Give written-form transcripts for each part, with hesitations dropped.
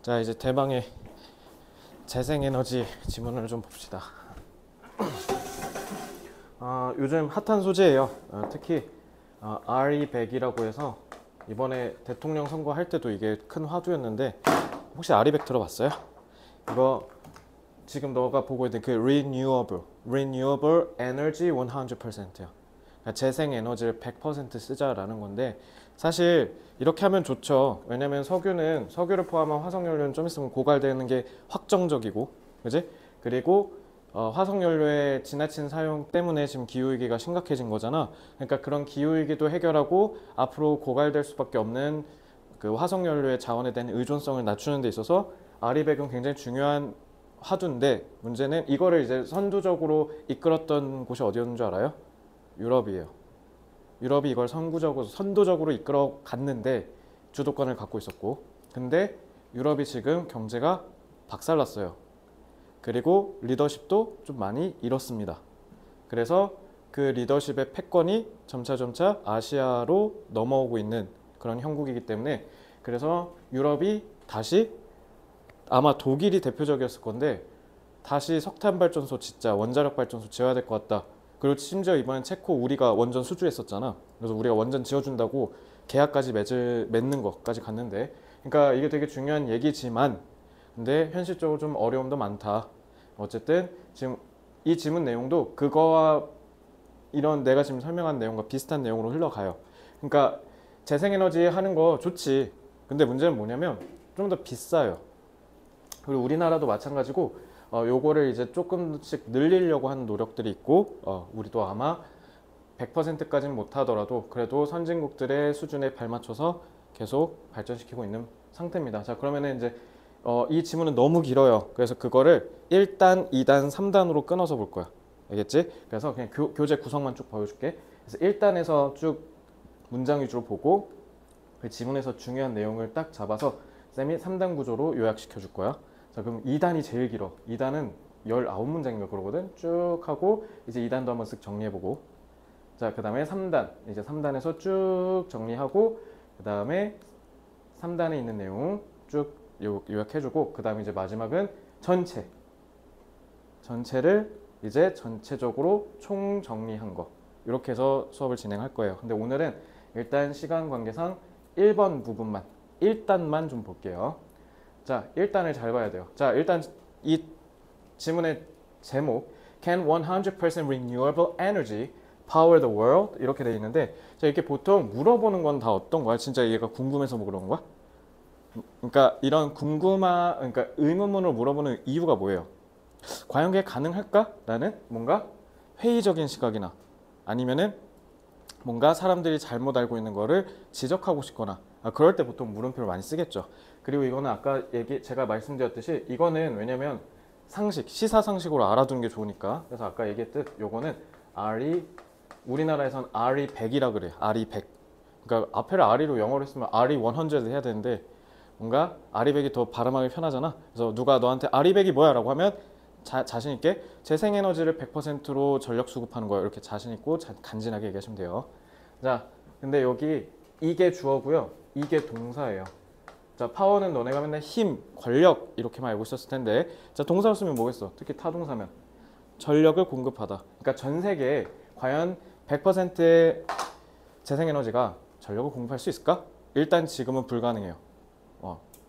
자, 이제 대망의 재생에너지 지문을 좀 봅시다. 요즘 핫한 소재예요. 특히 RE100이라고 해서 이번에 대통령 선거할 때도 이게 큰 화두였는데, 혹시 RE100 들어봤어요? 이거 지금 너가 보고 있는 그 Renewable Energy 100%야. 그러니까 재생에너지를 100% 쓰자라는 건데, 사실 이렇게 하면 좋죠. 왜냐면 석유를 포함한 화석연료는 좀 있으면 고갈되는 게 확정적이고, 그지? 그리고 화석연료의 지나친 사용 때문에 지금 기후위기가 심각해진 거잖아. 그러니까 그런 기후위기도 해결하고 앞으로 고갈될 수밖에 없는 그 화석연료의 자원에 대한 의존성을 낮추는 데 있어서 RE100은 굉장히 중요한 화두인데, 문제는 이거를 이제 선두적으로 이끌었던 곳이 어디였는 줄 알아요? 유럽이에요. 유럽이 이걸 선도적으로 이끌어 갔는데 주도권을 갖고 있었고, 근데 유럽이 지금 경제가 박살났어요. 그리고 리더십도 좀 많이 잃었습니다. 그래서 그 리더십의 패권이 점차 아시아로 넘어오고 있는 그런 형국이기 때문에, 그래서 유럽이 다시, 아마 독일이 대표적이었을 건데, 다시 석탄 발전소 짓자, 원자력 발전소 지어야 될 것 같다. 그리고 심지어 이번엔 체코 우리가 원전 수주했었잖아. 그래서 우리가 원전 지어준다고 계약까지 맺는 것까지 갔는데, 그러니까 이게 되게 중요한 얘기지만, 근데 현실적으로 좀 어려움도 많다. 어쨌든 지금 이 지문 내용도 그거와 이런 내가 지금 설명한 내용과 비슷한 내용으로 흘러가요. 그러니까 재생에너지 하는 거 좋지. 근데 문제는 뭐냐면 좀 더 비싸요. 그리고 우리나라도 마찬가지고, 요거를 이제 조금씩 늘리려고 하는 노력들이 있고, 우리도 아마 100%까지는 못하더라도 그래도 선진국들의 수준에 발맞춰서 계속 발전시키고 있는 상태입니다. 자, 그러면은 이제 이 지문은 너무 길어요. 그래서 그거를 1단, 2단, 3단으로 끊어서 볼 거야. 알겠지? 그래서 그냥 교재 구성만 쭉 보여줄게. 그래서 1단에서 쭉 문장 위주로 보고, 그 지문에서 중요한 내용을 딱 잡아서 쌤이 3단 구조로 요약시켜 줄 거야. 자, 그럼 2단이 제일 길어. 2단은 19문장인가 그러거든. 쭉 하고 이제 2단도 한번 쓱 정리해보고, 자, 그 다음에 3단, 이제 3단에서 쭉 정리하고, 그 다음에 3단에 있는 내용 쭉 요약해주고, 그 다음에 이제 마지막은 전체를 이제 전체적으로 총 정리한 거, 이렇게 해서 수업을 진행할 거예요. 근데 오늘은 일단 시간 관계상 1번 부분만, 1단만 좀 볼게요. 자, 1단을 잘 봐야 돼요. 자, 일단 이 지문의 제목, Can 100% renewable energy power the world? 이렇게 돼 있는데, 자, 이렇게 보통 물어보는 건 다 어떤 거야? 진짜 얘가 궁금해서 뭐 그런 거야? 그러니까 이런 그러니까 의문문을 물어보는 이유가 뭐예요? 과연 그게 가능할까? 라는 뭔가 회의적인 시각이나, 아니면은 뭔가 사람들이 잘못 알고 있는 거를 지적하고 싶거나, 그럴 때 보통 물음표를 많이 쓰겠죠. 그리고 이거는 아까 제가 말씀드렸듯이 이거는 왜냐면 시사 상식으로 알아두는 게 좋으니까. 그래서 아까 얘기했듯 요거는 우리나라에선 RE100이라 그래. RE100. 그러니까 앞에를 RE로 영어로 했으면 RE100 해야 되는데, 뭔가 RE100이 더 발음하기 편하잖아. 그래서 누가 너한테 RE100이 뭐야? 라고 하면 자신 있게 재생에너지를 100%로 전력 수급하는 거예요. 이렇게 자신 있고 간지나게 얘기하시면 돼요. 자, 근데 여기 이게 주어고요. 이게 동사예요. 자, 파워는 너네가 맨날 힘, 권력 이렇게만 알고 있었을 텐데, 자, 동사로 쓰면 뭐겠어? 특히 타동사면 전력을 공급하다. 그러니까 전 세계에 과연 100%의 재생에너지가 전력을 공급할 수 있을까? 일단 지금은 불가능해요.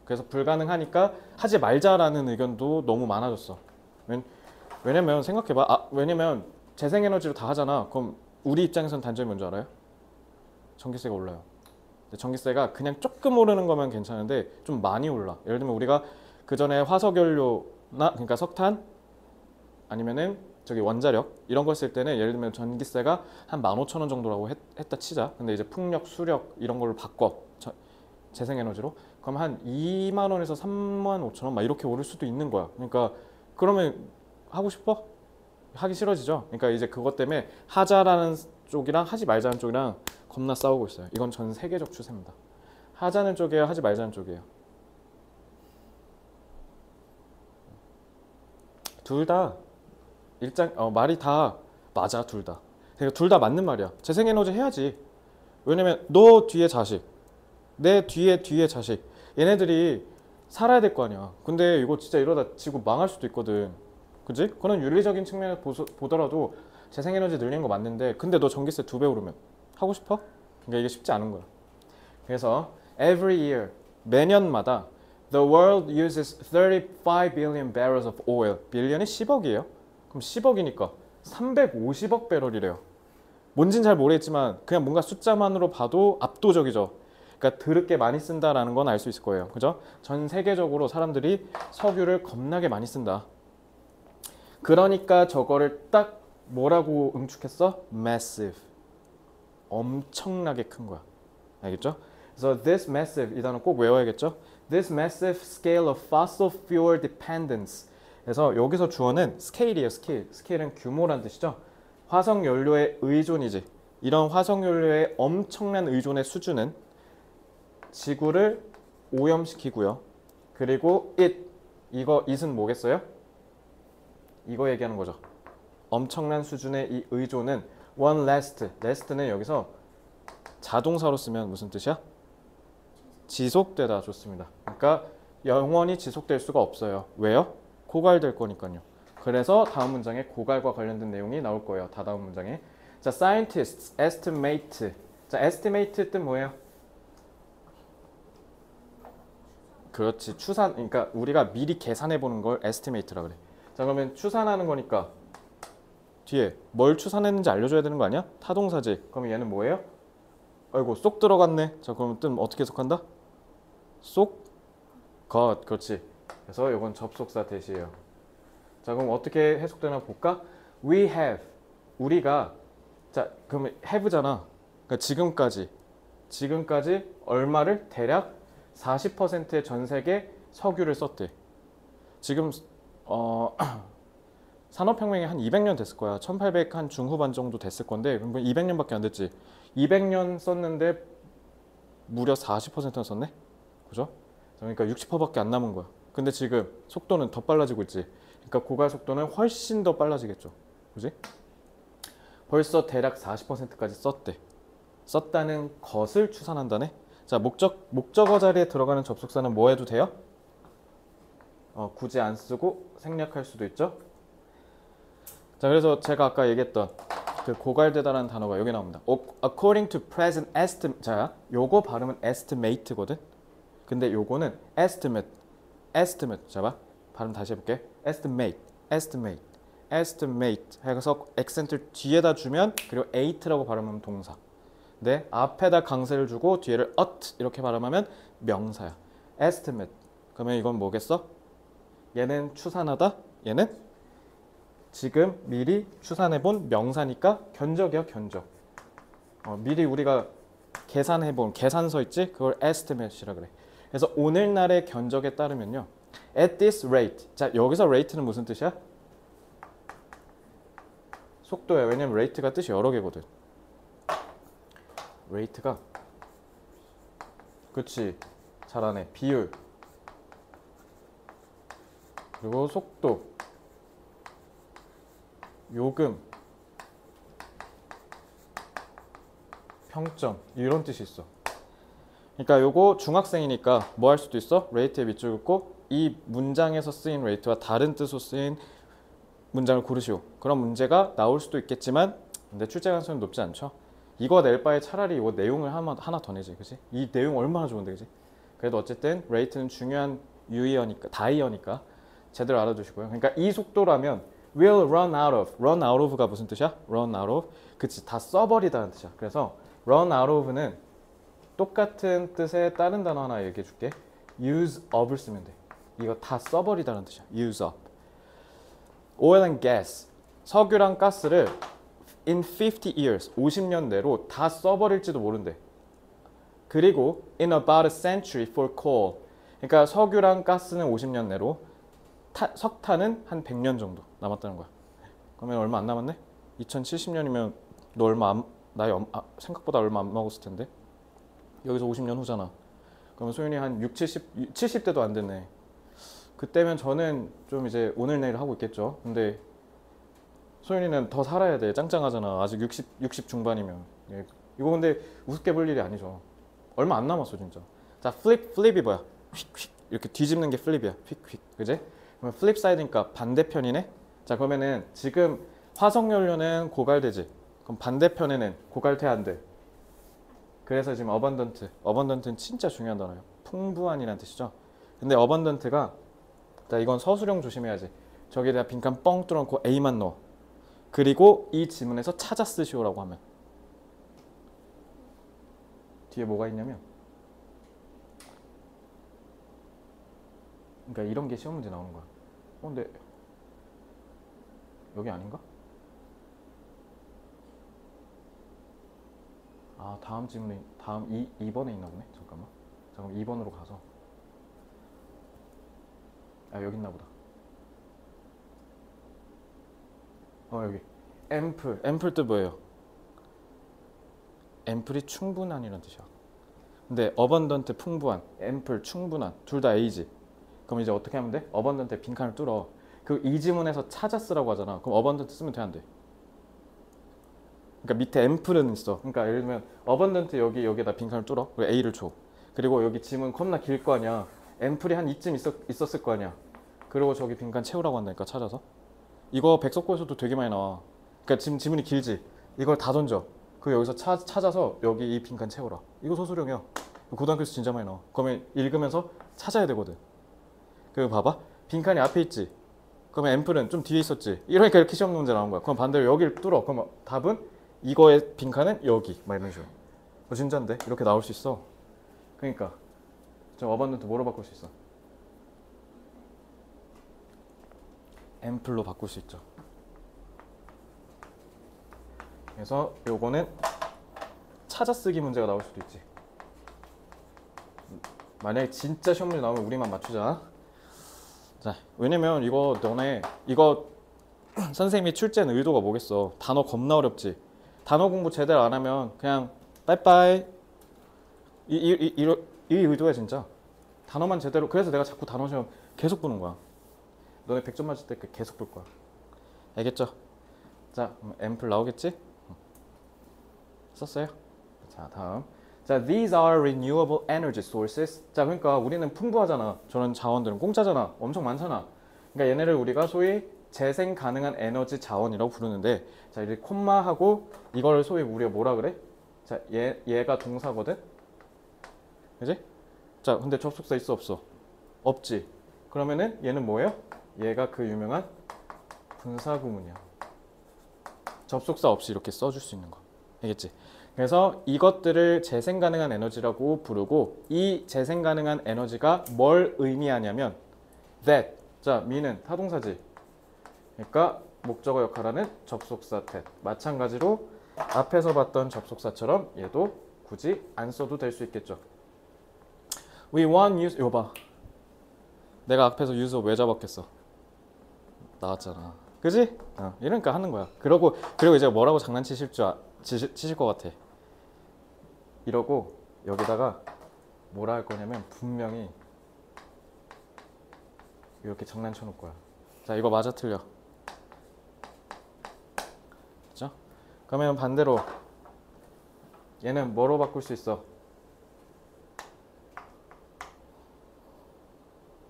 그래서 불가능하니까 하지 말자라는 의견도 너무 많아졌어. 왜냐면 생각해봐. 왜냐면 재생에너지로 다 하잖아. 그럼 우리 입장에서는 단점이 뭔지 알아요? 전기세가 올라요. 전기세가 그냥 조금 오르는 거면 괜찮은데 좀 많이 올라. 예를 들면 우리가 그 전에 화석연료나, 그러니까 석탄 아니면은 저기 원자력 이런 거 쓸 때는 예를 들면 전기세가 한 15,000원 정도라고 했다 치자. 근데 이제 풍력, 수력 이런 걸로 바꿔 재생에너지로, 그럼 한 2만 원에서 3만 5천 원 막 이렇게 오를 수도 있는 거야. 그러니까 그러면 하고 싶어? 하기 싫어지죠. 그러니까 이제 그것 때문에 하자라는 쪽이랑 하지 말자는 쪽이랑 겁나 싸우고 있어요. 이건 전 세계적 추세입니다. 하자는 쪽이에요, 하지 말자는 쪽이에요. 둘 다 말이 다 맞아. 둘 다. 그러니까 둘 다 맞는 말이야. 재생에너지 해야지. 왜냐면 너 뒤에 자식, 내 뒤에 자식, 얘네들이 살아야 될 거 아니야. 근데 이거 진짜 이러다 지구 망할 수도 있거든. 그지? 그런 윤리적인 측면에서 보더라도 재생에너지 늘리는 거 맞는데 근데 너 전기세 2배 오르면 하고 싶어? 그러니까 이게 쉽지 않은 거야. 그래서 every year 매년마다 the world uses 35 billion barrels of oil. 빌리언이 10억이에요. 그럼 10억이니까 350억 배럴이래요. 뭔진 잘 모르겠지만 그냥 뭔가 숫자만으로 봐도 압도적이죠. 그러니까 드럽게 많이 쓴다라는 건 알 수 있을 거예요. 그죠? 전 세계적으로 사람들이 석유를 겁나게 많이 쓴다. 그러니까 저거를 딱 뭐라고 응축했어? massive. 엄청나게 큰 거야. 알겠죠? 그래서 this massive 이 단어 꼭 외워야겠죠? This massive scale of fossil fuel dependence. 그래서 여기서 주어는 scale이에요. scale. scale은 규모란 뜻이죠. 화석 연료의 의존이지. 이런 화석 연료의 엄청난 의존의 수준은 지구를 오염시키고요. 그리고 it은 뭐겠어요? 이거 얘기하는 거죠. 엄청난 수준의 이 의존은 one last는 여기서 자동사로 쓰면 무슨 뜻이야? 지속되다. 좋습니다. 그러니까 영원히 지속될 수가 없어요. 왜요? 고갈될 거니까요. 그래서 다음 문장에 고갈과 관련된 내용이 나올 거예요. 다음 문장에. 자, scientists estimate. 자, estimate 뜻 뭐예요? 그렇지. 추산. 그러니까 우리가 미리 계산해 보는 걸 estimate라 그래. 자, 그러면 추산하는 거니까 뒤에 뭘 추산했는지 알려줘야 되는 거 아니야? 타동사지. 그러면 얘는 뭐예요? 아이고 쏙 들어갔네. 자, 그러면 뜻 어떻게 해석한다? 쏙 것. 그렇지. 그래서 이건 접속사 대시예요. 자, 그럼 어떻게 해석되나 볼까? We have. 우리가. 자, 그러면 have잖아. 그러니까 지금까지 얼마를 대략 40%의 전 세계 석유를 썼대. 지금 산업혁명이 한 200년 됐을 거야. 1800 한 중후반 정도 됐을 건데 200년밖에 안 됐지. 200년 썼는데 무려 40%나 썼네? 그죠? 그러니까 60%밖에 안 남은 거야. 근데 지금 속도는 더 빨라지고 있지. 그러니까 고갈 속도는 훨씬 더 빨라지겠죠. 그지? 벌써 대략 40%까지 썼대. 썼다는 것을 추산한다네. 자, 목적어 자리에 들어가는 접속사는 뭐 해도 돼요? 굳이 안 쓰고 생략할 수도 있죠. 자, 그래서 제가 아까 얘기했던 그 고갈되다라는 단어가 여기 나옵니다. According to present estimate. 자, 요거 발음은 estimate거든. 근데 요거는 estimate. 잡아. 발음 다시 해볼게. estimate 해서 액센트를 뒤에다 주면 그리고 eight라고 발음하면 동사. 네, 앞에다 강세를 주고 뒤에를 이렇게 발음하면 명사야. estimate. 그러면 이건 뭐겠어? 얘는 추산하다. 얘는 지금 미리 추산해본 명사니까 견적이야. 견적. 미리 우리가 계산해본 계산서 있지? 그걸 estimate이라 그래. 그래서 오늘날의 견적에 따르면요. At this rate. 자, 여기서 rate는 무슨 뜻이야? 속도야. 왜냐면 rate가 뜻이 여러 개거든. rate가 그치. 잘하네. 비율. 그리고 속도. 요금. 평점. 이런 뜻이 있어. 그러니까 요거 중학생이니까 뭐 할 수도 있어? 레이트에 밑줄 긋고 이 문장에서 쓰인 레이트와 다른 뜻으로 쓰인 문장을 고르시오. 그런 문제가 나올 수도 있겠지만 근데 출제 가능성이 높지 않죠. 이거 낼 바에 차라리 이 내용을 하나 더 내지. 그치? 이 내용 얼마나 좋은데. 그치? 그래도 어쨌든 레이트는 중요한 다이어니까 제대로 알아두시고요. 그러니까 이 속도라면 will run out of. run out of가 무슨 뜻이야? run out of. 그치. 다 써버리다는 뜻이야. 그래서 run out of는 똑같은 뜻의 다른 단어 하나 얘기해 줄게. use up을 쓰면 돼. 이거 다 써버리다는 뜻이야. use up. oil and gas. 석유랑 가스를 in 50 years. 50년 내로 다 써버릴지도 모른대. 그리고 in about a century for coal. 그러니까 석유랑 가스는 50년 내로 석탄은 한 100년 정도 남았다는 거야. 그러면 얼마 안 남았네? 2070년이면 너 생각보다 얼마 안 먹었을 텐데. 여기서 50년 후잖아. 그러면 소윤이 한 70대도 안 됐네. 그때면 저는 좀 이제 오늘 내일 하고 있겠죠. 근데 소윤이는 더 살아야 돼. 짱짱하잖아. 아직 60 중반이면. 예. 이거 근데 우습게 볼 일이 아니죠. 얼마 안 남았어 진짜. 자, flip이 뭐야? 휙휙. 이렇게 뒤집는 게 플립이야. 휙휙. 그지? 그럼 플립 사이드니까 반대편이네. 자, 그러면은 지금 화석연료는 고갈되지. 그럼 반대편에는 고갈돼 안 돼. 그래서 지금 어번던트는 진짜 중요한 단어예요. 풍부한이라는 뜻이죠. 근데 어번던트가, 자, 이건 서술형 조심해야지. 저기에다 빈칸 뻥 뚫어놓고 A만 넣어. 그리고 이 지문에서 찾아 쓰시오라고 하면 뒤에 뭐가 있냐면, 그러니까 이런 게 시험 문제 나오는 거야. 근데 여기 아닌가? 아, 다음 질문이 다음 2번에 있나 보네. 잠깐만. 2번으로 가서. 아, 여기 있나 보다. 여기. 앰플 뜻 뭐예요? 앰플이 충분한이라는 뜻이야. 근데 어번던트 풍부한, 앰플 충분한 둘 다 A지. 그럼 이제 어떻게 하면 돼? 어번던트에 빈칸을 뚫어. 그 이 지문에서 찾아 쓰라고 하잖아. 그럼 어번던트 쓰면 돼, 안 돼? 그러니까 밑에 앰플은 있어. 그러니까 예를 들면 어번던트 여기에다 빈칸을 뚫어. 그리고 A를 줘. 그리고 여기 지문 겁나 길 거 아니야. 앰플이 한 이쯤 있었을 거 아니야. 그리고 저기 빈칸 채우라고 한다니까, 찾아서. 이거 백석고에서도 되게 많이 나와. 그러니까 지금 지문이 길지. 이걸 다 던져. 그 여기서 찾아서 여기 이 빈칸 채워라. 이거 소수령이야. 고등학교에서 진짜 많이 나와. 그러면 읽으면서 찾아야 되거든. 그 봐봐. 빈칸이 앞에 있지. 그러면 앰플은 좀 뒤에 있었지. 이러니까 이렇게 시험 문제 나온 거야. 그럼 반대로 여기를 뚫어. 그럼 답은 이거의 빈칸은 여기. 막 이런 식으로. 진짜인데? 이렇게 나올 수 있어. 그러니까 좀 어반던트 뭐로 바꿀 수 있어? 앰플로 바꿀 수 있죠. 그래서 요거는 찾아쓰기 문제가 나올 수도 있지. 만약에 진짜 시험 문제 나오면 우리만 맞추자. 자, 왜냐면 이거 선생님이 출제한 의도가 뭐겠어. 단어 겁나 어렵지. 단어 공부 제대로 안 하면 그냥 빠이빠이. 이 의도야 진짜. 단어만 제대로. 그래서 내가 자꾸 단어 시험 계속 보는 거야. 너네 100점 맞을 때 계속 볼 거야. 알겠죠? 자, 앰플 나오겠지? 썼어요? 자, 다음. 자, these are renewable energy sources. 자, 그러니까 우리는 풍부하잖아. 저런 자원들은 공짜잖아. 엄청 많잖아. 그러니까 얘네를 우리가 소위 재생 가능한 에너지 자원이라고 부르는데, 자, 이제 콤마하고 이걸 소위 우리가 뭐라 그래? 자, 얘가 동사거든. 그지? 자, 근데 접속사 있어 없어? 없지. 그러면은 얘는 뭐예요? 얘가 그 유명한 분사구문이야. 접속사 없이 이렇게 써줄 수 있는 거. 알겠지? 그래서 이것들을 재생 가능한 에너지라고 부르고, 이 재생 가능한 에너지가 뭘 의미하냐면 that. 자, me는 타동사지. 그러니까 목적어 역할하는 접속사 that. 마찬가지로 앞에서 봤던 접속사처럼 얘도 굳이 안 써도 될 수 있겠죠. We want use. 이거 봐. 내가 앞에서 use업 왜 잡았겠어? 나왔잖아. 그지? 이러니까 하는 거야. 그리고 이제 뭐라고 장난치실 치실 것 같아. 이러고 여기다가 뭐라 할 거냐면 분명히 이렇게 장난쳐 놓을 거야. 자, 이거 맞아 틀려. 그죠? 그러면 반대로 얘는 뭐로 바꿀 수 있어?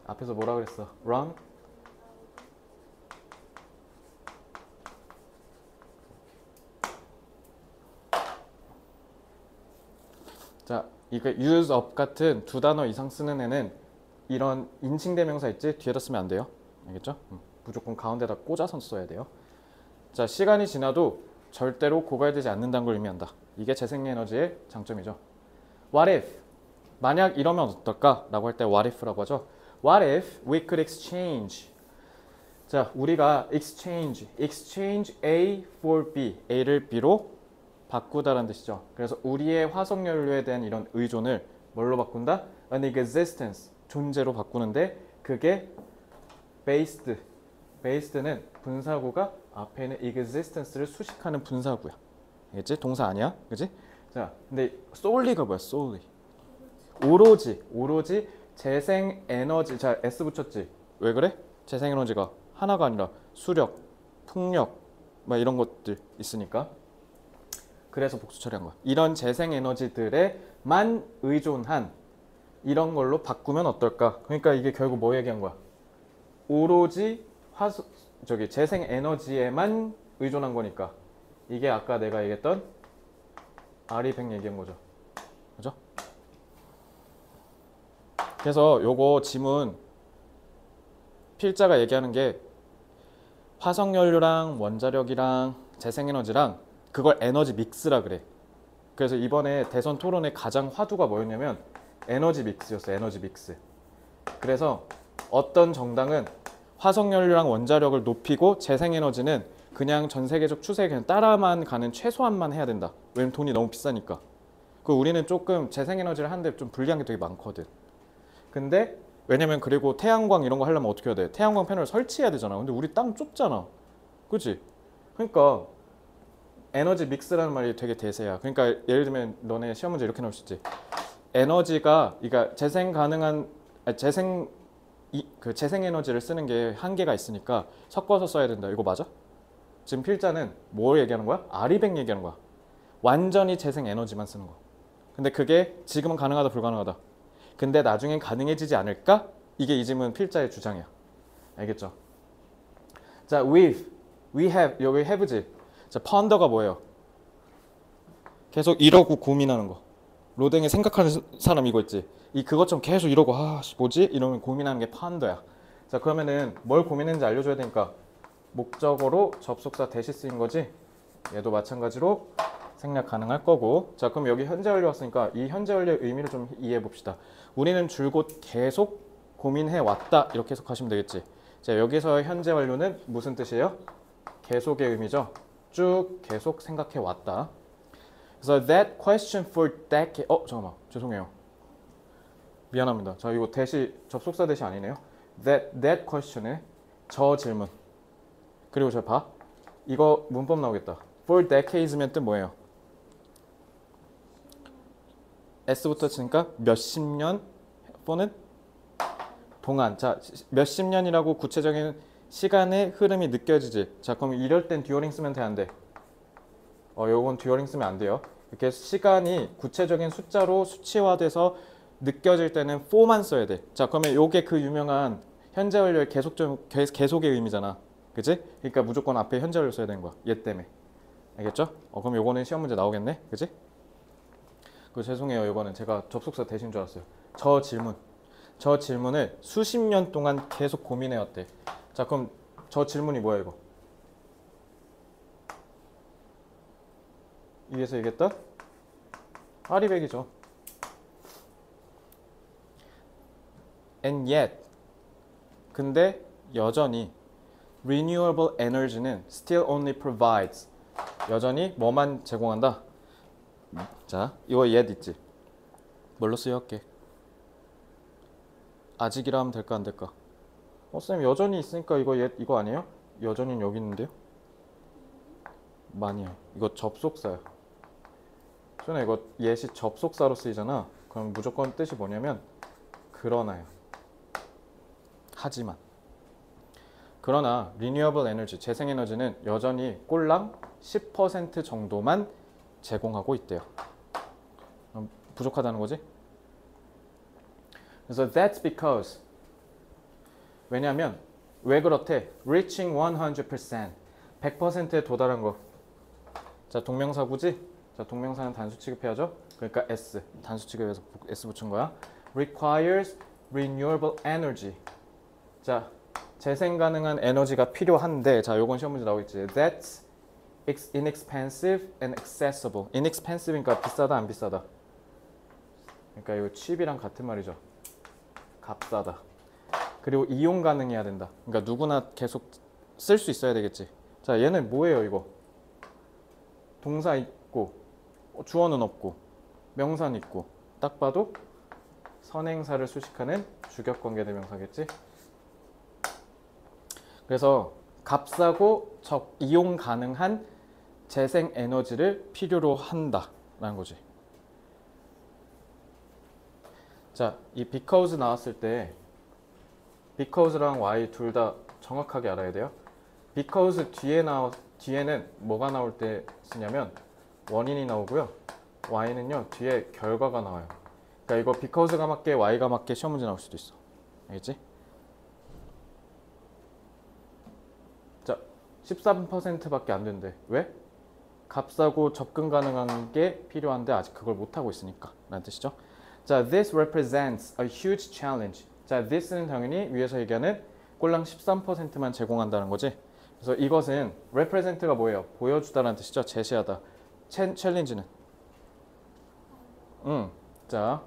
앞에서 뭐라 그랬어? run? 자, 이거 use up 같은 두 단어 이상 쓰는 애는 이런 인칭 대명사 있지? 뒤에다 쓰면 안 돼요. 알겠죠? 무조건 가운데다 꽂아서 써야 돼요. 자, 시간이 지나도 절대로 고갈되지 않는다는 걸 의미한다. 이게 재생에너지의 장점이죠. What if? 만약 이러면 어떨까? 라고 할 때 what if라고 하죠. What if we could exchange? 자, 우리가 exchange A for B, A를 B로 바꾸다라는 뜻이죠. 그래서 우리의 화석연료에 대한 이런 의존을 뭘로 바꾼다? An existence, 존재로 바꾸는데, 그게 based는 분사구가 앞에 있는 existence를 수식하는 분사구야. 알겠지? 동사 아니야? 그지? 자, 근데 solely가 뭐야? solely. 오로지 재생 에너지. 자, S 붙였지. 왜 그래? 재생 에너지가 하나가 아니라 수력, 풍력 막 이런 것들 있으니까. 그래서 복수 처리한 거야. 이런 재생 에너지들에만 의존한 이런 걸로 바꾸면 어떨까? 그러니까 이게 결국 뭐 얘기한 거야? 오로지 재생 에너지에만 의존한 거니까 이게 아까 내가 얘기했던 RE100 얘기한 거죠. 그죠? 그래서 요거 지문 필자가 얘기하는 게 화석연료랑 원자력이랑 재생에너지랑 그걸 에너지 믹스라 그래. 그래서 이번에 대선 토론의 가장 화두가 뭐였냐면 에너지 믹스였어. 에너지 믹스. 그래서 어떤 정당은 화석연료랑 원자력을 높이고 재생에너지는 그냥 전 세계적 추세에 그냥 따라만 가는 최소한만 해야 된다. 왜냐면 돈이 너무 비싸니까. 그 우리는 조금 재생에너지를 하는데 좀 불리한 게 되게 많거든. 근데 왜냐면 그리고 태양광 이런 거 하려면 어떻게 해야 돼? 태양광 패널 설치해야 되잖아. 근데 우리 땅 좁잖아. 그치? 그러니까 에너지 믹스라는 말이 되게 대세야. 그러니까 예를 들면 너네 시험 문제 이렇게 나올 수 있지. 에너지가 그러니까 재생 가능한 재생 에너지를 쓰는 게 한계가 있으니까 섞어서 써야 된다. 이거 맞아? 지금 필자는 뭘 얘기하는 거야? RE100 얘기하는 거야. 완전히 재생 에너지만 쓰는 거. 근데 그게 지금은 가능하다 불가능하다. 근데 나중엔 가능해지지 않을까? 이게 이 질문 필자의 주장이야. 알겠죠? 자, we have 여기 have지. 자, ponder가 뭐예요? 계속 이러고 고민하는 거. 로댕에 생각하는 사람 이거 있지. 그것 좀 계속 이러고 뭐지? 이러면 고민하는 게 ponder야. 자, 그러면은 뭘 고민했는지 알려줘야 되니까 목적어로 접속사 대시 쓰인 거지. 얘도 마찬가지로 생략 가능할 거고. 자, 그럼 여기 현재 완료 왔으니까 이 현재 완료의 의미를 좀 이해해 봅시다. 우리는 줄곧 계속 고민해 왔다 이렇게 해석하시면 되겠지. 자, 여기서의 현재 완료는 무슨 뜻이에요? 계속의 의미죠. 쭉 계속 생각해 왔다. 그래서 that question for decade. 잠깐만, 죄송해요. 미안합니다. 자, 이거 대시 접속사 대시 아니네요. that question의 저 질문. 그리고 저 봐. 이거 문법 나오겠다. for decades면 뜻 뭐예요? S부터 치니까 몇십 년 또는 동안. 자, 몇십 년이라고 구체적인 시간의 흐름이 느껴지지. 자, 그럼 이럴 땐 듀어링 쓰면 돼, 안 돼? 요건 듀어링 쓰면 안 돼요. 이렇게 시간이 구체적인 숫자로 수치화돼서 느껴질 때는 for만 써야 돼. 자, 그러면 요게 그 유명한 현재 완료의 계속의 의미잖아. 그치? 그러니까 무조건 앞에 현재 완료 써야 되는 거야. 얘 때문에. 알겠죠? 그럼 요거는 시험 문제 나오겠네. 그치? 죄송해요. 이거는 제가 접속사 대신 줄 알았어요. 저 질문을 수십 년 동안 계속 고민해왔대. 자, 그럼 저 질문이 뭐야 이거? 위에서 얘기했던 RE100이죠. And yet, 근데 여전히 renewable energy는 still only provides. 여전히 뭐만 제공한다? 자, 이거 yet 있지? 뭘로 쓰여할게? 아직이라 하면 될까 안 될까? 쌤 여전히 있으니까 이거 아니에요? 여전히는 여기 있는데요? 많이요. 이거 접속사야. 전에 이거 yet이 접속사로 쓰이잖아. 그럼 무조건 뜻이 뭐냐면 그러나요. 하지만. 그러나 renewable energy, 재생에너지는 여전히 꼴랑 10% 정도만 제공하고 있대요. 부족하다는 거지? 그래서 that's because 왜냐면 왜 그렇대? reaching 100%, 100%에 도달한 거. 자, 동명사구지? 자, 동명사는 단수 취급해야죠. 그러니까 S, 단수 취급해서 S 붙인 거야. requires renewable energy. 자, 재생 가능한 에너지가 필요한데, 자, 요건 시험 문제 나오겠지. That's inexpensive and accessible. inexpensive니까 비싸다 안 비싸다? 그러니까 이거 cheap이랑 같은 말이죠. 값싸다. 그리고 이용 가능해야 된다. 그러니까 누구나 계속 쓸 수 있어야 되겠지. 자, 얘는 뭐예요 이거? 동사 있고 주어는 없고 명사는 있고 딱 봐도 선행사를 수식하는 주격관계대명사겠지. 그래서 값싸고 이용 가능한 재생 에너지를 필요로 한다라는 거지. 자, 이 because 나왔을 때 because랑 why 둘 다 정확하게 알아야 돼요. because 뒤에는 뭐가 나올 때 쓰냐면 원인이 나오고요. why는요 뒤에 결과가 나와요. 그러니까 이거 because가 맞게 why가 맞게 시험 문제 나올 수도 있어. 알겠지? 자, 13%밖에 안 된대. 왜? 값싸고 접근 가능한 게 필요한데 아직 그걸 못하고 있으니까 라는 뜻이죠. 자, this represents a huge challenge. 자, this는 당연히 위에서 얘기하는 꼴랑 13%만 제공한다는 거지. 그래서 이것은 represent가 뭐예요? 보여주다라는 뜻이죠. 제시하다. 챌린지는 자,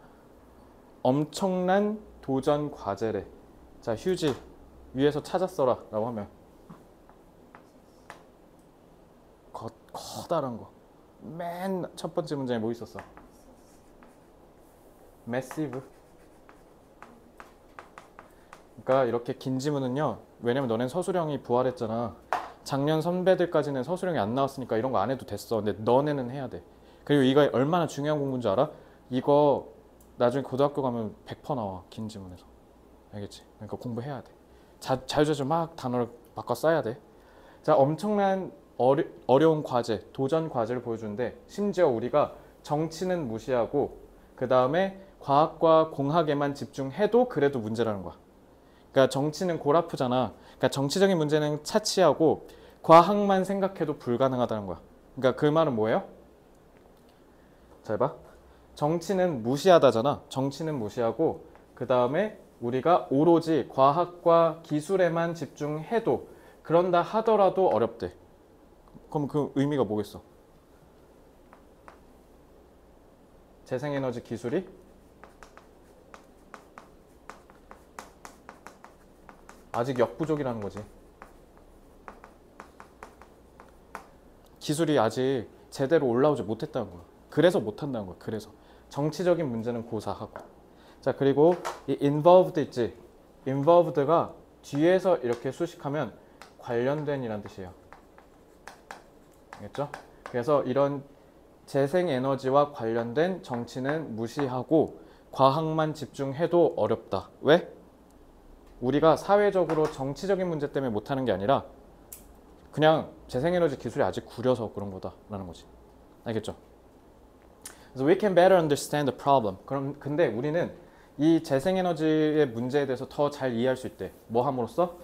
엄청난 도전 과제래. 자, 휴지 위에서 찾았어라 라고 하면 커다란 거. 맨 첫 번째 문장에 뭐 있었어? massive. 그러니까 이렇게 긴 지문은요. 왜냐면 너넨 서술형이 부활했잖아. 작년 선배들까지는 서술형이 안 나왔으니까 이런 거 안 해도 됐어. 근데 너네는 해야 돼. 그리고 이거 얼마나 중요한 공부인 줄 알아? 이거 나중에 고등학교 가면 100% 나와. 긴 지문에서. 알겠지? 그러니까 공부해야 돼. 자유자재로 막 단어를 바꿔 써야 돼. 자, 엄청난 어려운 과제, 도전 과제를 보여주는데 심지어 우리가 정치는 무시하고 그 다음에 과학과 공학에만 집중해도 그래도 문제라는 거야. 그러니까 정치는 골 아프잖아. 그러니까 정치적인 문제는 차치하고 과학만 생각해도 불가능하다는 거야. 그러니까 그 말은 뭐예요? 잘 봐. 정치는 무시하다잖아. 정치는 무시하고 그 다음에 우리가 오로지 과학과 기술에만 집중해도 그런다 하더라도 어렵대. 그럼 그 의미가 뭐겠어? 재생에너지 기술이 아직 역부족이라는 거지. 기술이 아직 제대로 올라오지 못했다는 거야. 그래서 못한다는 거야. 그래서 정치적인 문제는 고사하고. 자, 그리고 이 involved 있지. involved가 뒤에서 이렇게 수식하면 관련된이란 뜻이에요. 알겠죠? 그래서 이런 재생에너지와 관련된 정치는 무시하고 과학만 집중해도 어렵다. 왜? 우리가 사회적으로 정치적인 문제 때문에 못하는 게 아니라 그냥 재생에너지 기술이 아직 구려서 그런 거다라는 거지. 알겠죠? 그래서 we can better understand the problem. 그럼 근데 우리는 이 재생에너지의 문제에 대해서 더 잘 이해할 수 있대. 뭐 함으로써?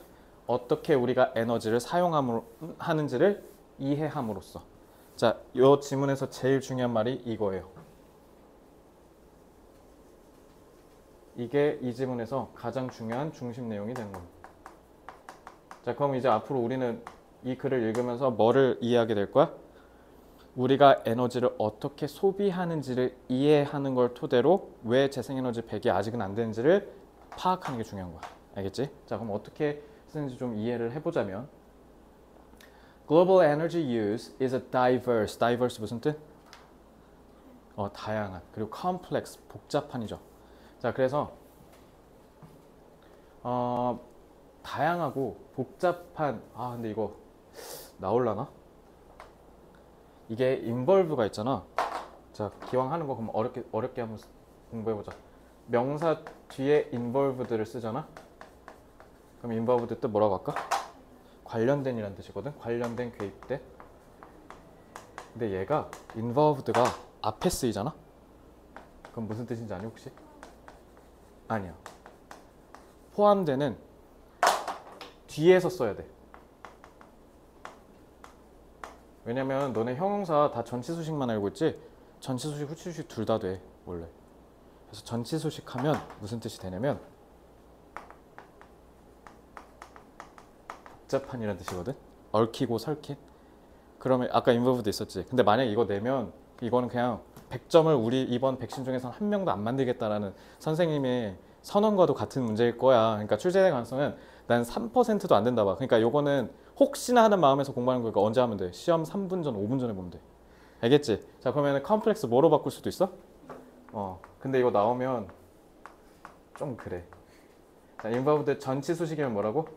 어떻게 우리가 에너지를 사용하는지를 이해함으로써. 자, 이 지문에서 제일 중요한 말이 이거예요. 이게 이 지문에서 가장 중요한 중심 내용이 되는 겁니다. 자, 그럼 이제 앞으로 우리는 이 글을 읽으면서 뭐를 이해하게 될 거야? 우리가 에너지를 어떻게 소비하는지를 이해하는 걸 토대로 왜 재생에너지 100이 아직은 안 되는지를 파악하는 게 중요한 거야. 알겠지? 자, 그럼 어떻게 쓰는지 좀 이해를 해보자면 Global energy use is a diverse. diverse 무슨 뜻? 다양한. 그리고 complex, 복잡한이죠. 자, 그래서 다양하고 복잡한 근데 이거 나올라나? 이게 involve가 있잖아. 자, 기왕 하는 거 그럼 어렵게 한번 공부해보자. 명사 뒤에 involved를 쓰잖아. 그럼 involved 뜻 뭐라고 할까? 관련된이란 뜻이거든. 관련된, 개입된. 근데 얘가 involved가 앞에 쓰이잖아. 그럼 무슨 뜻인지 아니 혹시? 아니야. 포함되는 뒤에서 써야 돼. 왜냐면 너네 형용사 다 전치수식만 알고 있지? 전치수식, 후치수식 둘 다 돼 원래. 그래서 전치수식 하면 무슨 뜻이 되냐면 복잡한이라는 뜻이거든. 얽히고 설킨. 그러면 아까 involved 있었지. 근데 만약 이거 내면 이거는 그냥 100점을 우리 이번 백신 중에서 한 명도 안 만들겠다라는 선생님의 선언과도 같은 문제일 거야. 그러니까 출제될 가능성은 난 3%도 안 된다 봐. 그러니까 요거는 혹시나 하는 마음에서 공부하는 거니까 언제 하면 돼? 시험 3분 전, 5분 전에 보면 돼. 알겠지? 자, 그러면 컴플렉스 뭐로 바꿀 수도 있어? 근데 이거 나오면 좀 그래. 자, involved 전치수식이면 뭐라고?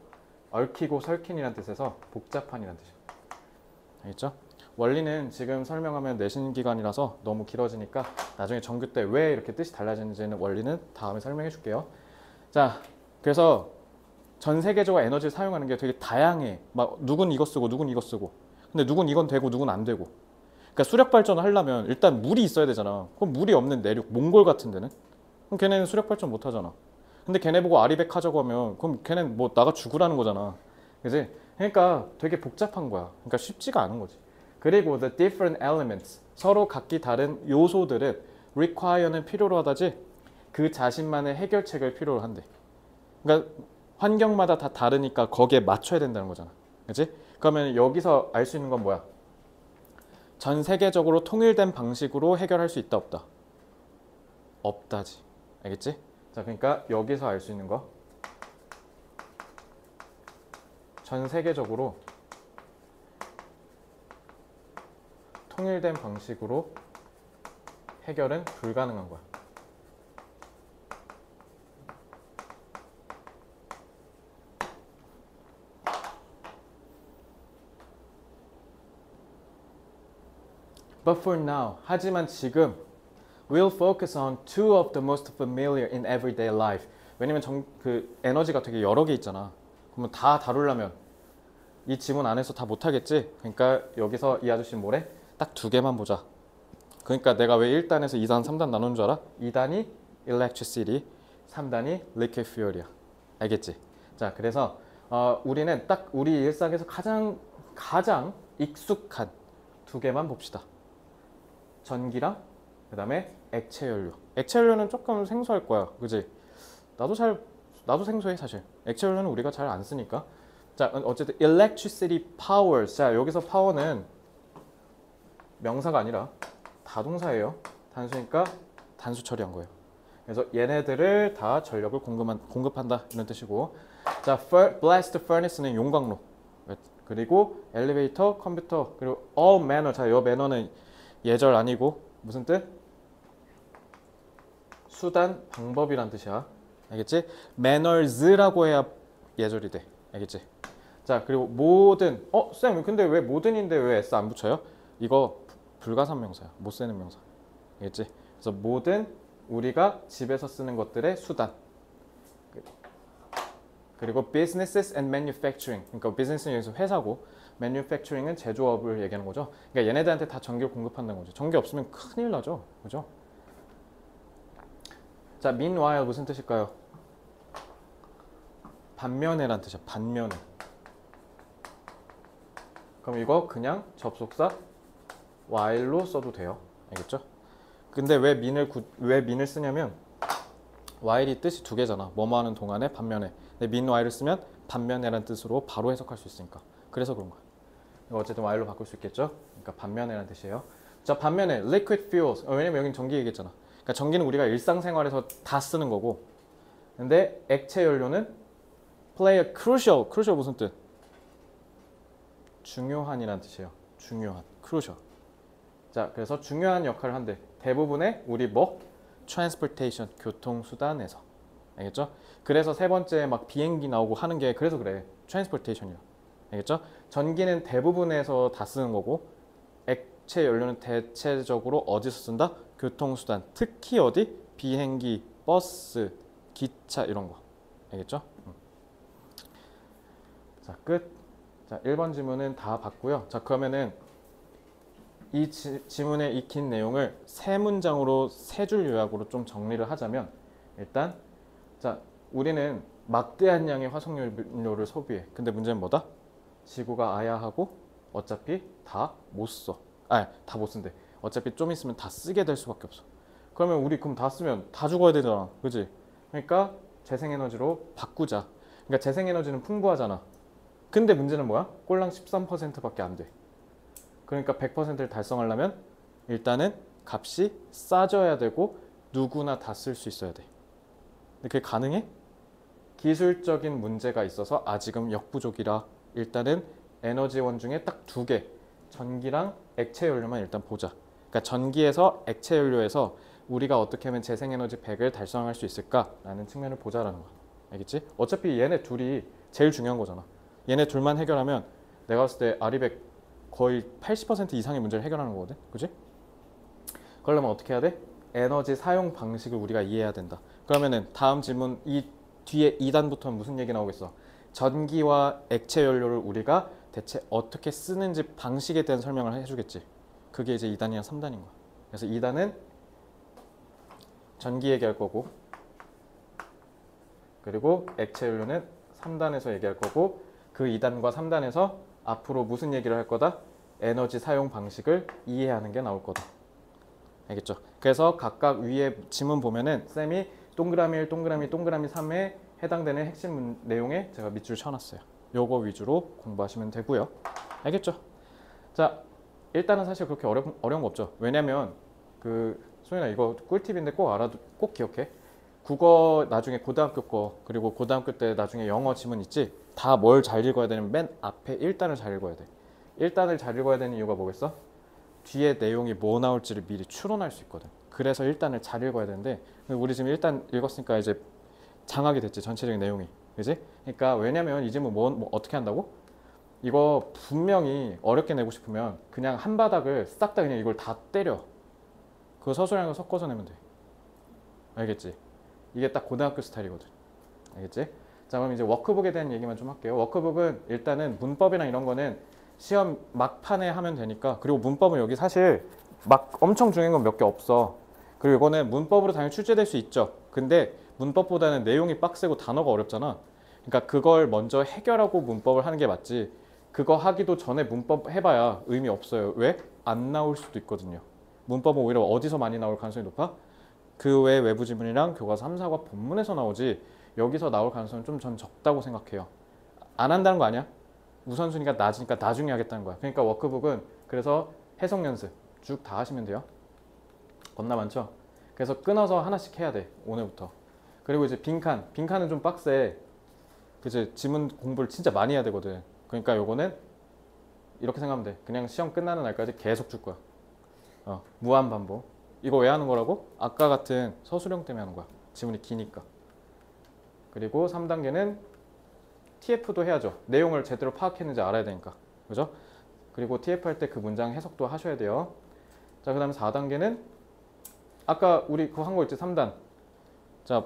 얽히고 설킨이란 뜻에서 복잡한이란 뜻이야. 알겠죠? 원리는 지금 설명하면 내신 기간이라서 너무 길어지니까 나중에 정규 때 왜 이렇게 뜻이 달라지는지는 원리는 다음에 설명해 줄게요. 자, 그래서 전 세계적으로 에너지를 사용하는 게 되게 다양해. 막 누군 이거 쓰고 누군 이거 쓰고. 근데 누군 이건 되고 누군 안 되고. 그러니까 수력 발전을 하려면 일단 물이 있어야 되잖아. 그럼 물이 없는 내륙, 몽골 같은 데는 그럼 걔네는 수력 발전 못 하잖아. 근데 걔네 보고 아리백 하자고 하면 그럼 걔네는 뭐 나가 죽으라는 거잖아. 그지? 그러니까 되게 복잡한 거야. 그러니까 쉽지가 않은 거지. 그리고 the different elements 서로 각기 다른 요소들은 require는 필요로 하다지 그 자신만의 해결책을 필요로 한대. 그러니까 환경마다 다 다르니까 거기에 맞춰야 된다는 거잖아. 그치? 그러면 여기서 알 수 있는 건 뭐야? 전 세계적으로 통일된 방식으로 해결할 수 있다 없다? 없다지. 알겠지? 자, 그러니까 여기서 알 수 있는 거 전 세계적으로 통일된 방식으로 해결은 불가능한 거야. But for now, 하지만 지금 we'll focus on two of the most familiar in everyday life. 왜냐면 그 에너지가 되게 여러 개 있잖아. 그러면 다 다루려면 이 지문 안에서 다 못하겠지? 그러니까 여기서 이 아저씨는 뭐래? 딱 두 개만 보자. 그러니까 내가 왜 1단에서 2단, 3단 나눈 줄 알아? 2단이 electricity, 3단이 liquid fuel이야. 알겠지? 자, 그래서 우리는 딱 우리 일상에서 가장 익숙한 두 개만 봅시다. 전기랑 그 다음에 액체 연료. 액체 연료는 조금 생소할 거야. 그지? 나도 생소해 사실. 액체 연료는 우리가 잘 안 쓰니까. 자, 어쨌든 electricity powers. 자, 여기서 power는 명사가 아니라 다동사예요. 단수니까 단수 처리한 거예요. 그래서 얘네들을 다 전력을 공급한다 이런 뜻이고. 자, blast furnace는 용광로. 그리고 엘리베이터, 컴퓨터, 그리고 all manner. 자, 이 manner는 예절 아니고 무슨 뜻? 수단, 방법이란 뜻이야. 알겠지? manners라고 해야 예절이 돼. 알겠지? 자, 그리고 모든. 쌤, 근데 왜 모든인데 왜 S 안 붙여요? 이거 불가산명사야. 못 쓰는 명사. 알겠지? 그래서 모든 우리가 집에서 쓰는 것들의 수단. 그리고 businesses and manufacturing. 그러니까 business는 여기서 회사고 manufacturing은 제조업을 얘기하는 거죠. 그러니까 얘네들한테 다 전기를 공급한다는 거죠. 전기 없으면 큰일 나죠. 그죠? 자, meanwhile 무슨 뜻일까요? 반면에란 뜻이야. 반면에. 그럼 이거 그냥 접속사 while로 써도 돼요. 알겠죠? 근데 왜 mean을 쓰냐면 while이 뜻이 두 개잖아. 뭐뭐 하는 동안에 반면에. 근데 meanwhile을 쓰면 반면에란 뜻으로 바로 해석할 수 있으니까. 그래서 그런 거야. 이거 어쨌든 while로 바꿀 수 있겠죠? 그러니까 반면에란 뜻이에요. 자, 반면에 liquid fuels. 왜냐면 여긴 전기 얘기했잖아. 그러니까 전기는 우리가 일상생활에서 다 쓰는 거고. 근데 액체 연료는 play a crucial 무슨 뜻? 중요한이란 뜻이에요. 중요한, crucial. 자, 그래서 중요한 역할을 한대. 대부분의 우리 transportation, 교통수단에서. 알겠죠? 그래서 세 번째 막 비행기 나오고 하는 게 그래서 그래. transportation이야. 알겠죠? 전기는 대부분에서 다 쓰는 거고 액체 연료는 대체적으로 어디서 쓴다? 교통수단. 특히 어디? 비행기, 버스, 기차 이런 거. 알겠죠? 자, 끝. 자, 1번 지문은 다 봤고요. 자, 그러면은 이 지문에 익힌 내용을 세 문장으로 세 줄 요약으로 좀 정리를 하자면 일단 자, 우리는 막대한 양의 화석연료를 소비해. 근데 문제는 뭐다? 지구가 아야하고 어차피 다 못 써. 다 못 쓴대. 어차피 좀 있으면 다 쓰게 될 수밖에 없어. 그러면 우리 그럼 다 쓰면 다 죽어야 되잖아. 그지? 그러니까 재생에너지로 바꾸자. 그러니까 재생에너지는 풍부하잖아. 근데 문제는 뭐야? 꼴랑 13%밖에 안 돼. 그러니까 100%를 달성하려면 일단은 값이 싸져야 되고 누구나 다 쓸 수 있어야 돼. 근데 그게 가능해? 기술적인 문제가 있어서 아직은 역부족이라 일단은 에너지원 중에 딱 두 개, 전기랑 액체 연료만 일단 보자. 그러니까 전기에서 액체 연료에서 우리가 어떻게 하면 재생에너지 100을 달성할 수 있을까라는 측면을 보자라는 거야. 알겠지? 어차피 얘네 둘이 제일 중요한 거잖아. 얘네 둘만 해결하면 내가 봤을 때 아리백 거의 80% 이상의 문제를 해결하는 거거든. 그지? 그러려면 어떻게 해야 돼? 에너지 사용 방식을 우리가 이해해야 된다. 그러면은 다음 질문 이 뒤에 2단부터는 무슨 얘기 나오겠어? 전기와 액체 연료를 우리가 대체 어떻게 쓰는지 방식에 대한 설명을 해주겠지. 그게 이제 2단이랑 3단인 거야. 그래서 2단은 전기 얘기할 거고 그리고 액체 연료는 3단에서 얘기할 거고 그 2단과 3단에서 앞으로 무슨 얘기를 할 거다? 에너지 사용 방식을 이해하는 게 나올 거다. 알겠죠? 그래서 각각 위에 지문 보면은 쌤이 동그라미 1, 동그라미 3에 해당되는 핵심 내용에 제가 밑줄 쳐놨어요. 요거 위주로 공부하시면 되고요. 알겠죠? 자, 일단은 사실 그렇게 어려운 거 없죠. 왜냐면 소연아 이거 꿀팁인데 꼭 기억해. 국어 나중에 고등학교 거 그리고 고등학교 때 나중에 영어 지문 있지? 다 뭘 잘 읽어야 되냐면 맨 앞에 1단을 잘 읽어야 돼. 1단을 잘 읽어야 되는 이유가 뭐겠어? 뒤에 내용이 뭐 나올지를 미리 추론할 수 있거든. 그래서 1단을 잘 읽어야 되는데 우리 지금 1단 읽었으니까 이제 장악이 됐지, 전체적인 내용이. 그지? 그러니까 왜냐면 이 지문 뭐 어떻게 한다고? 이거 분명히 어렵게 내고 싶으면 그냥 한 바닥을 싹 다 그냥 이걸 다 때려. 그거 서술형과 섞어서 내면 돼. 알겠지? 이게 딱 고등학교 스타일이거든. 알겠지? 자, 그럼 이제 워크북에 대한 얘기만 좀 할게요. 워크북은 일단은 문법이랑 이런 거는 시험 막판에 하면 되니까. 그리고 문법은 여기 사실 막 엄청 중요한 건 몇 개 없어. 그리고 이거는 문법으로 당연히 출제될 수 있죠. 근데 문법보다는 내용이 빡세고 단어가 어렵잖아. 그러니까 그걸 먼저 해결하고 문법을 하는 게 맞지. 그거 하기도 전에 문법 해봐야 의미 없어요. 왜? 안 나올 수도 있거든요. 문법은 오히려 어디서 많이 나올 가능성이 높아? 그 외 외부 지문이랑 교과서 3, 4과 본문에서 나오지 여기서 나올 가능성은 좀 전 적다고 생각해요. 안 한다는 거 아니야? 우선순위가 낮으니까 나중에 하겠다는 거야. 그러니까 워크북은 그래서 해석 연습 쭉 다 하시면 돼요. 겁나 많죠? 그래서 끊어서 하나씩 해야 돼. 오늘부터. 그리고 이제 빈칸은 좀 빡세. 그치? 지문 공부를 진짜 많이 해야 되거든. 그러니까 요거는 이렇게 생각하면 돼. 그냥 시험 끝나는 날까지 계속 줄 거야. 무한 반복. 이거 왜 하는 거라고? 아까 같은 서술형 때문에 하는 거야. 지문이 기니까. 그리고 3단계는 TF도 해야죠. 내용을 제대로 파악했는지 알아야 되니까. 그죠? 그리고 TF 할 때 그 문장 해석도 하셔야 돼요. 자, 그 다음에 4단계는 아까 우리 그거 한 거 있지? 3단. 자,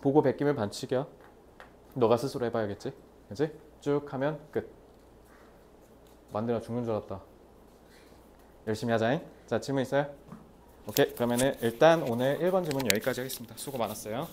보고 베끼면 반칙이야. 너가 스스로 해봐야겠지? 그치? 쭉 하면 끝. 만들어 죽는 줄 알았다. 열심히 하자잉. 자, 질문 있어요? 오케이. 그러면은 일단 오늘 1번 질문 여기까지 하겠습니다. 수고 많았어요.